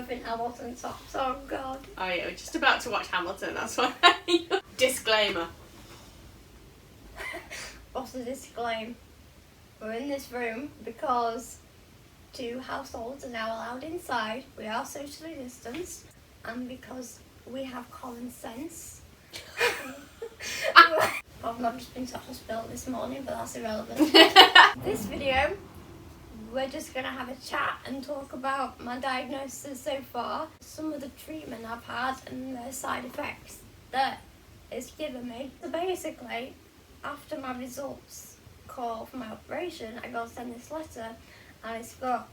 both in Hamilton tops. Oh God. Oh yeah, we're just about to watch Hamilton, that's why. Disclaimer. What's the disclaimer? We're in this room because 2 households are now allowed inside. We are socially distanced, and because we have common sense. I've not just been to hospital this morning, but that's irrelevant. This video, we're just going to have a chat and talk about my diagnosis so far, some of the treatment I've had and the side effects that it's given me. So basically, after my results call for my operation, I got sent this letter, and it's got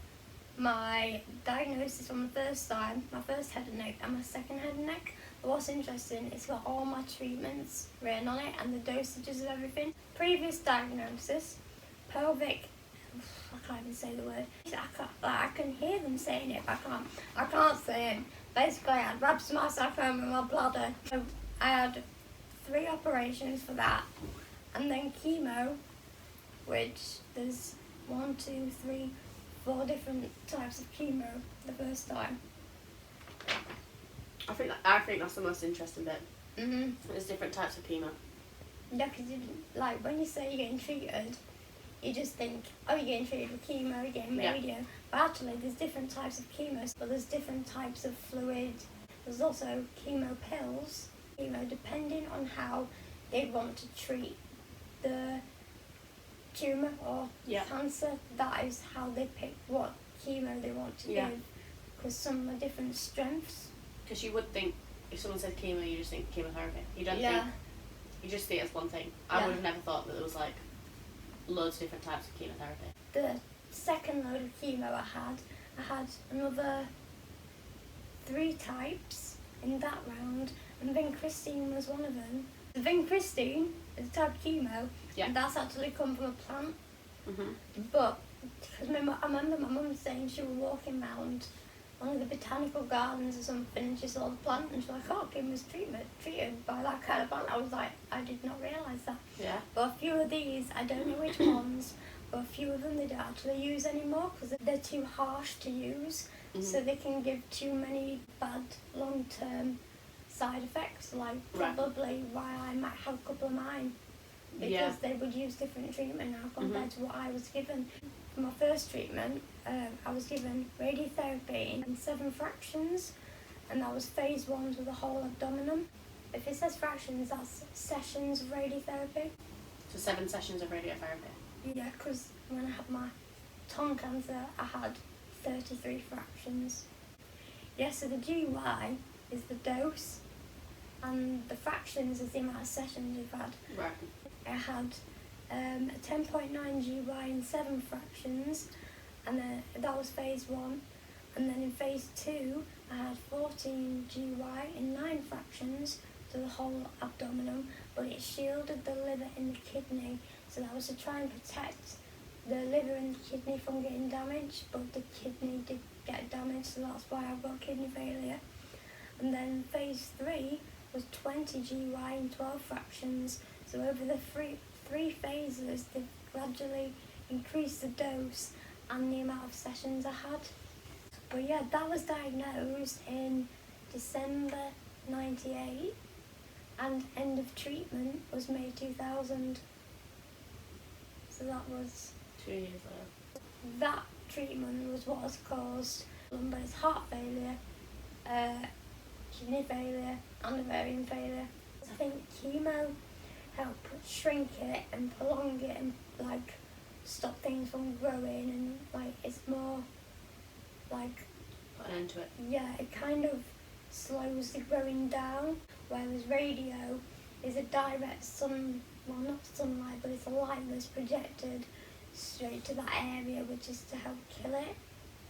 my diagnosis from the first time, my first head and neck and my second head and neck. But what's interesting, it's got all my treatments written on it and the dosages of everything. Previous diagnosis, pelvic, I can't even say the word. I can hear them saying it, but I can't say it. Basically, I had rhabdomyosarcoma in my bladder. So I had 3 operations for that, and then chemo, which there's 1, 2, 3, 4 different types of chemo the first time. I think that's the most interesting bit. Mhm. There's different types of chemo. Yeah, because like when you say you're getting treated, you just think, oh, you're getting treated with chemo, you're getting radio. Yeah. But actually, there's different types of chemo. But there's different types of fluid. There's also chemo pills. Depending on how they want to treat the tumour or cancer, that is how they pick what chemo they want to give. Because some are different strengths. Because you would think, if someone said chemo, you just think chemotherapy. You don't think, you just see it as one thing. I would have never thought that there was like loads of different types of chemotherapy. The second load of chemo I had another 3 types in that round, and vincristine was one of them. The vincristine is a type of chemo, and that's actually come from a plant. But because I remember my mum saying she was walking around one of the botanical gardens or something, and she saw the plant, and she was like, oh, Kim was treated by that kind of plant. I was like, I did not realise that. Yeah. But a few of these, I don't know which ones, but a few of them they don't actually use anymore because they're too harsh to use, so they can give too many bad long-term side effects, like probably why I might have a couple of mine, because they would use different treatment now compared to what I was given. For my first treatment, I was given radiotherapy in 7 fractions, and that was phase 1 to the whole abdomen. If it says fractions, that's sessions of radiotherapy. So 7 sessions of radiotherapy? Yeah, because when I had my tongue cancer, I had 33 fractions. Yeah, so the GY is the dose, and the fractions is the amount of sessions you've had. Right. I had a 10.9 GY in 7 fractions, and then that was phase 1. And then in phase 2, I had 14 GY in 9 fractions to the whole abdomen, but it shielded the liver and the kidney, so that was to try and protect the liver and the kidney from getting damaged, but the kidney did get damaged, so that's why I've got kidney failure. And then phase 3 was 20 GY in 12 fractions, so over the three phases, they've gradually increased the dose and the amount of sessions I had. But yeah, that was diagnosed in December 98, and end of treatment was May 2000. So that was 2 years later. That treatment was what has caused lumbar's heart failure, kidney failure, and ovarian failure. I think chemo helped shrink it and prolong it and like stop things from growing, and like it's more like put an end to it. Yeah, it kind of slows the growing down, whereas radio is a direct not sunlight, but it's a light that's projected straight to that area, which is to help kill it.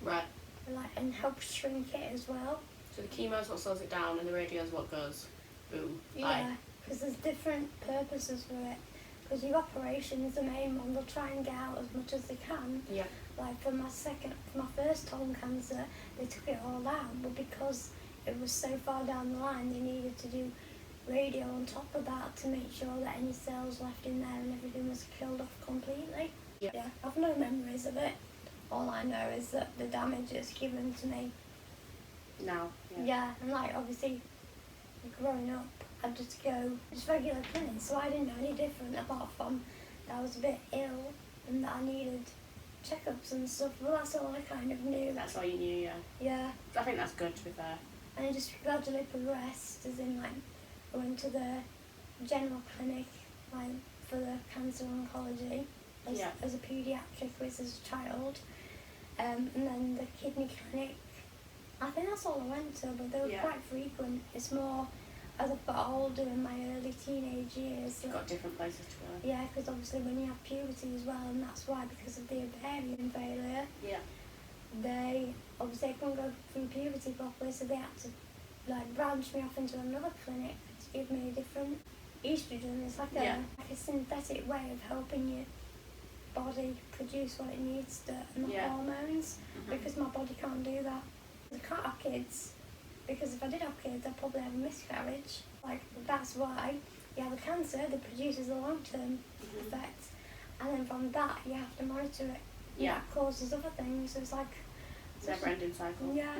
Right. And help shrink it as well. So the chemo is what slows it down, and the radio is what goes boom. Yeah, because there's different purposes for it. Because your operation is the main one, they'll try and get out as much as they can. Yeah. Like for my first tongue cancer, they took it all out, but because it was so far down the line, they needed to do radio on top of that to make sure that any cells left in there and everything was killed off completely. Yeah, I've no memories of it. All I know is that the damage is given to me now. Yeah, and like obviously growing up, I'd just go just regular clinics, so I didn't know any different apart from that I was a bit ill and that I needed checkups and stuff. Well, that's all I kind of knew. That's all you knew, yeah. Yeah, I think that's good, to be fair. and it just gradually progressed, as in like I went to the general clinic, like for the cancer oncology as a paediatric, as a child, and then the kidney clinic. I think that's all I went to, but they were quite frequent. It's more as I've got older in my early teenage years. You've got different places to go. Yeah, because obviously when you have puberty as well, and that's why, because of the ovarian failure, they obviously couldn't go through puberty properly, so they had to like branch me off into another clinic to give me a different estrogen. It's like a synthetic way of helping your body produce what it needs to, and the hormones, because my body can't do that. I can't have kids, because if I did have kids, I'd probably have a miscarriage. Like, that's why you have a cancer that produces a long-term effect, and then from that you have to monitor it. Yeah. That causes other things, so it's like... It's a never-ending cycle. Yeah.